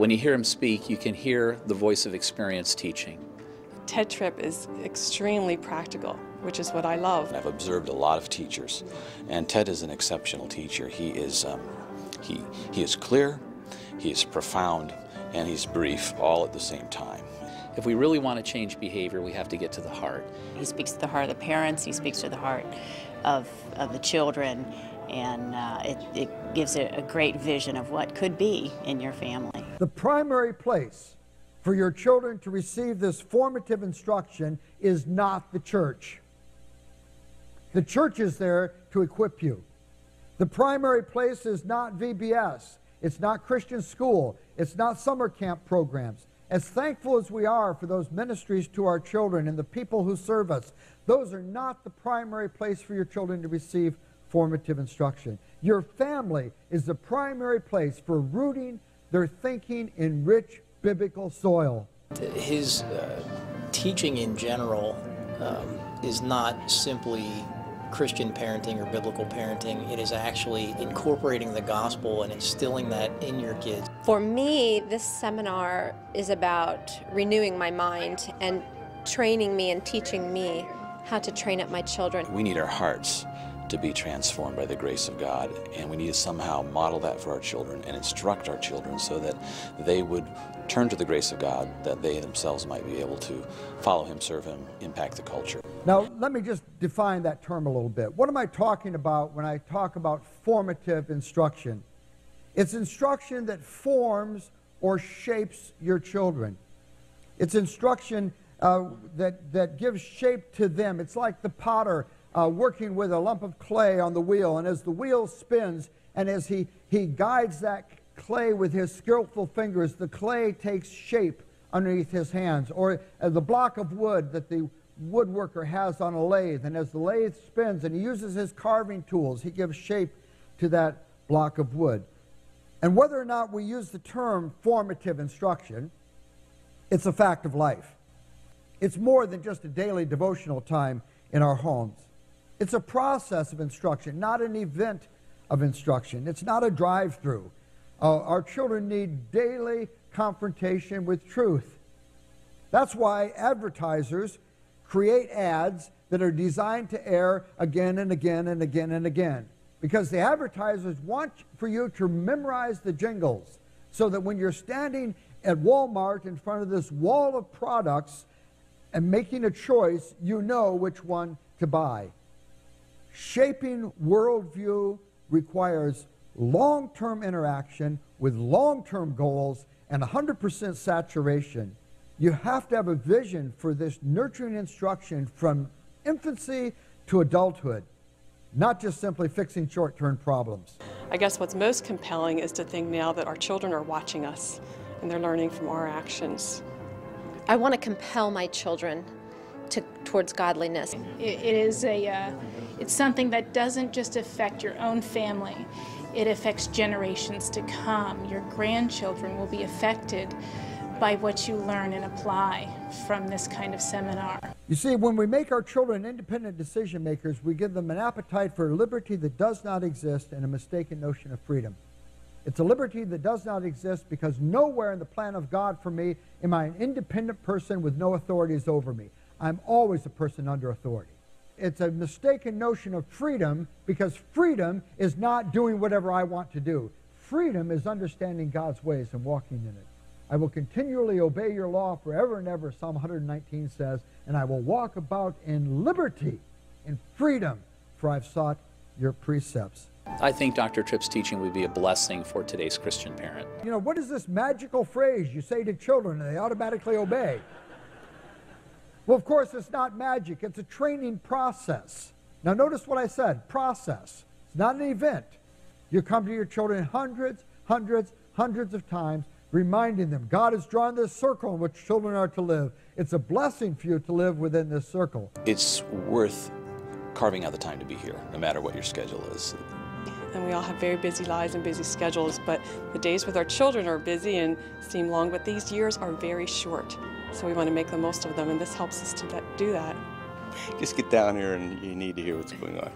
When you hear him speak, you can hear the voice of experience teaching. Tedd Tripp is extremely practical, which is what I love. I've observed a lot of teachers, and Tedd is an exceptional teacher. He is clear, he is profound, and he's brief all at the same time. If we really want to change behavior, we have to get to the heart. He speaks to the heart of the parents, he speaks to the heart of the children, and it gives a great vision of what could be in your family. The primary place for your children to receive this formative instruction is not the church. The church is there to equip you. The primary place is not VBS. It's not Christian school. It's not summer camp programs. As thankful as we are for those ministries to our children and the people who serve us, those are not the primary place for your children to receive formative instruction. Your family is the primary place for rooting their thinking in rich biblical soil. His teaching in general is not simply Christian parenting or biblical parenting. It is actually incorporating the gospel and instilling that in your kids. For me, this seminar is about renewing my mind and training me and teaching me how to train up my children. We need our hearts to be transformed by the grace of God, and we need to somehow model that for our children and instruct our children so that they would turn to the grace of God, that they themselves might be able to follow Him, serve Him, impact the culture. Now, let me just define that term a little bit. What am I talking about when I talk about formative instruction? It's instruction that forms or shapes your children. It's instruction that gives shape to them. It's like the potter working with a lump of clay on the wheel, and as the wheel spins and as he guides that clay with his skillful fingers, the clay takes shape underneath his hands. Or the block of wood that the woodworker has on a lathe, and as the lathe spins and he uses his carving tools, he gives shape to that block of wood. And whether or not we use the term formative instruction, it's a fact of life. It's more than just a daily devotional time in our homes. It's a process of instruction, not an event of instruction. It's not a drive-through. Our children need daily confrontation with truth. That's why advertisers create ads that are designed to air again and again and again and again. Because the advertisers want for you to memorize the jingles so that when you're standing at Walmart in front of this wall of products and making a choice, you know which one to buy. Shaping worldview requires long-term interaction with long-term goals and 100% saturation. You have to have a vision for this nurturing instruction from infancy to adulthood, not just simply fixing short-term problems. I guess what's most compelling is to think now that our children are watching us and they're learning from our actions. I want to compel my children towards godliness. It's something that doesn't just affect your own family. It affects generations to come. Your grandchildren will be affected by what you learn and apply from this kind of seminar. You see, when we make our children independent decision makers, we give them an appetite for liberty that does not exist and a mistaken notion of freedom. It's a liberty that does not exist because nowhere in the plan of God for me am I an independent person with no authorities over me. I'm always a person under authority. It's a mistaken notion of freedom because freedom is not doing whatever I want to do. Freedom is understanding God's ways and walking in it. I will continually obey your law forever and ever, Psalm 119 says, and I will walk about in liberty, in freedom, for I've sought your precepts. I think Dr. Tripp's teaching would be a blessing for today's Christian parent. You know, what is this magical phrase you say to children and they automatically obey? Well, of course, it's not magic. It's a training process. Now, notice what I said, process. It's not an event. You come to your children hundreds of times, reminding them, God has drawn this circle in which children are to live. It's a blessing for you to live within this circle. It's worth carving out the time to be here, no matter what your schedule is. And we all have very busy lives and busy schedules, but the days with our children are busy and seem long, but these years are very short. So we want to make the most of them, and this helps us to do that. Just get down here and you need to hear what's going on.